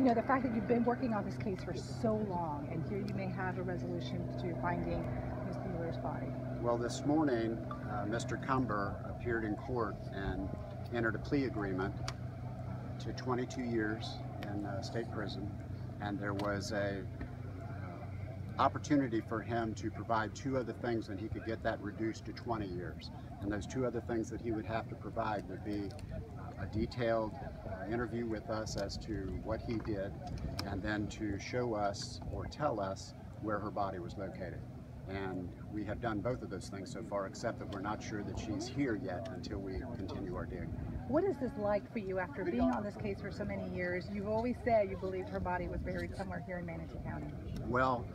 You know, the fact that you've been working on this case for so long, and here you may have a resolution to finding Ms. Buehler's body. Well, this morning, Mr. Cumber appeared in court and entered a plea agreement to 22 years in state prison, and there was a opportunity for him to provide two other things, and he could get that reduced to 20 years. And those two other things that he would have to provide would be a detailed interview with us as to what he did, and then to show us or tell us where her body was located. And we have done both of those things so far, except that we're not sure that she's here yet until we continue our dig. What is this like for you after being on this case for so many years? You've always said you believed her body was buried somewhere here in Manatee County. Well,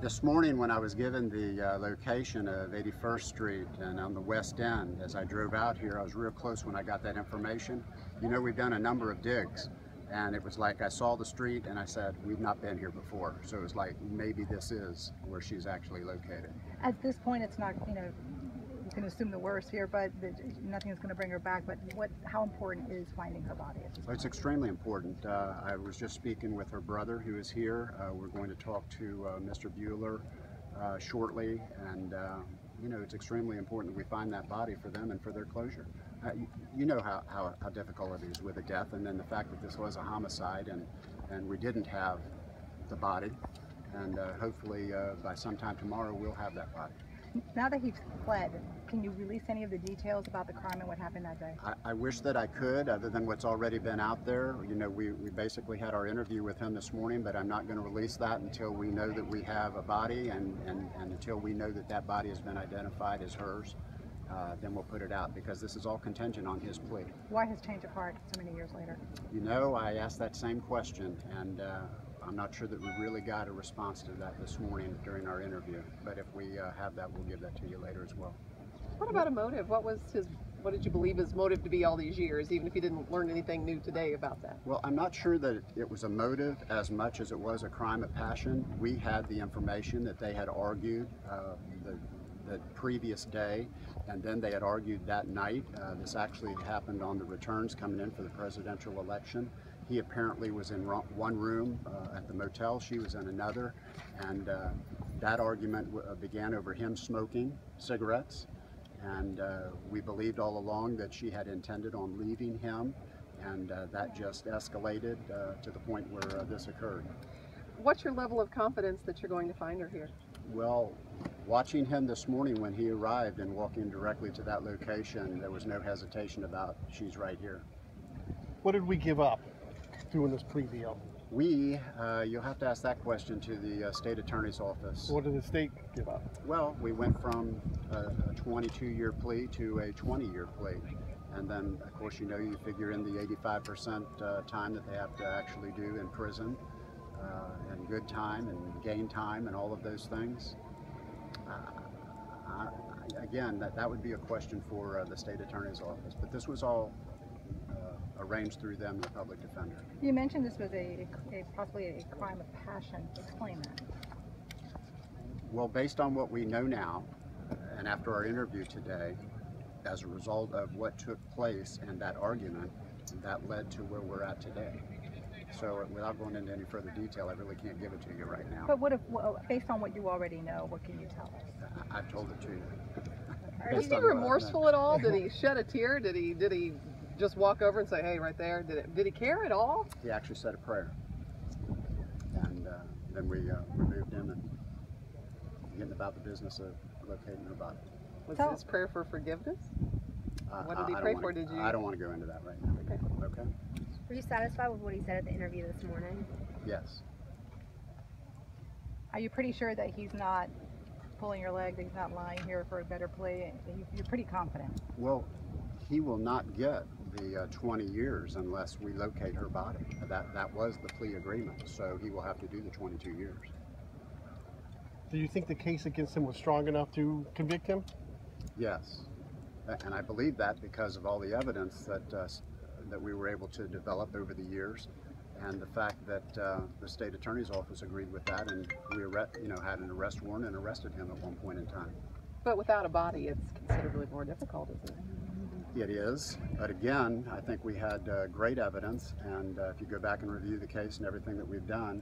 this morning when I was given the location of 81st Street and on the west end, as I drove out here, I was real close when I got that information. You know, we've done a number of digs, and it was like I saw the street and I said, we've not been here before. So it was like, maybe this is where she's actually located. At this point, it's not, you know, you can assume the worst here, but nothing is going to bring her back. But how important is finding her body? Well, it's extremely important. I was just speaking with her brother, who is here. We're going to talk to Mr. Buehler shortly, and you know, it's extremely important that we find that body for them and for their closure. You know how difficult it is with a death, and then the fact that this was a homicide, and we didn't have the body, and hopefully by sometime tomorrow we'll have that body. Now that he's fled, can you release any of the details about the crime and what happened that day? I wish that I could, other than what's already been out there. You know, we basically had our interview with him this morning, but I'm not going to release that until we know that we have a body, and until we know that that body has been identified as hers. Then we'll put it out, because this is all contingent on his plea. Why his change of heart so many years later? You know, I asked that same question, and I'm not sure that we really got a response to that this morning during our interview. But if we have that, we'll give that to you later as well. What about a motive? What did you believe his motive to be all these years, even if you didn't learn anything new today about that? Well, I'm not sure that it was a motive as much as it was a crime of passion. We had the information that they had argued the previous day, and then they had argued that night. This actually happened on the returns coming in for the presidential election. He apparently was in one room at the motel, she was in another, and that argument began over him smoking cigarettes, and we believed all along that she had intended on leaving him, and that just escalated to the point where this occurred. What's your level of confidence that you're going to find her here? Well, watching him this morning when he arrived and walking directly to that location, there was no hesitation about she's right here. What did we give up doing this plea deal? You'll have to ask that question to the state attorney's office. What did the state give up? Well, we went from a 22-year plea to a 20-year plea. And then, of course, you know, you figure in the 85% time that they have to actually do in prison, and good time and gain time and all of those things. Again, that would be a question for the state attorney's office. But this was all arranged through them, the public defender. You mentioned this was possibly a crime of passion. Explain that. Well, based on what we know now, and after our interview today, as a result of what took place and that argument, that led to where we're at today. So without going into any further detail, I really can't give it to you right now. But based on what you already know, what can you tell us? I've told it to you. Is he remorseful at all? Did he shed a tear? Did he just walk over and say, hey, right there? Did he care at all? He actually said a prayer. And then we removed him and getting about the business of locating her body. Was his prayer for forgiveness? What did he pray for? Did you? I don't want to go into that right now. Okay. Okay. Were you satisfied with what he said at the interview this morning? Yes. Are you pretty sure that he's not pulling your leg, that he's not lying here for a better plea? You're pretty confident. Well, he will not get the 20 years unless we locate her body. That was the plea agreement, so he will have to do the 22 years. Do you think the case against him was strong enough to convict him? Yes, and I believe that because of all the evidence that we were able to develop over the years, and the fact that the state attorney's office agreed with that, and we had an arrest warrant and arrested him at one point in time. But without a body, it's considerably more difficult, isn't it? It is, but again, I think we had great evidence, and if you go back and review the case and everything that we've done,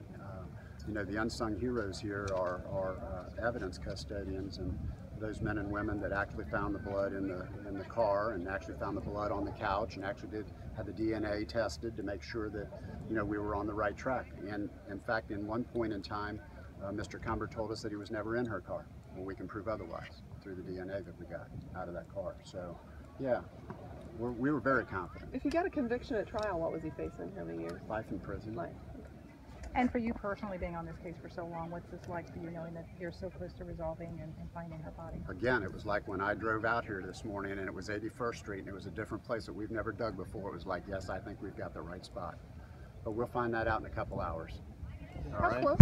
you know, the unsung heroes here are evidence custodians, and those men and women that actually found the blood in the car, and actually found the blood on the couch, and actually had the DNA tested to make sure that, you know, we were on the right track. And in fact, in one point in time, Mr. Cumber told us that he was never in her car. Well, we can prove otherwise through the DNA that we got out of that car. So, yeah, we were very confident. If he got a conviction at trial, what was he facing? How many years? Life in prison. Life. And for you personally, being on this case for so long, what's this like for you, knowing that you're so close to resolving and finding her body? Again, it was like when I drove out here this morning, and it was 81st Street, and it was a different place that we've never dug before. It was like, yes, I think we've got the right spot. But we'll find that out in a couple hours. All How right? close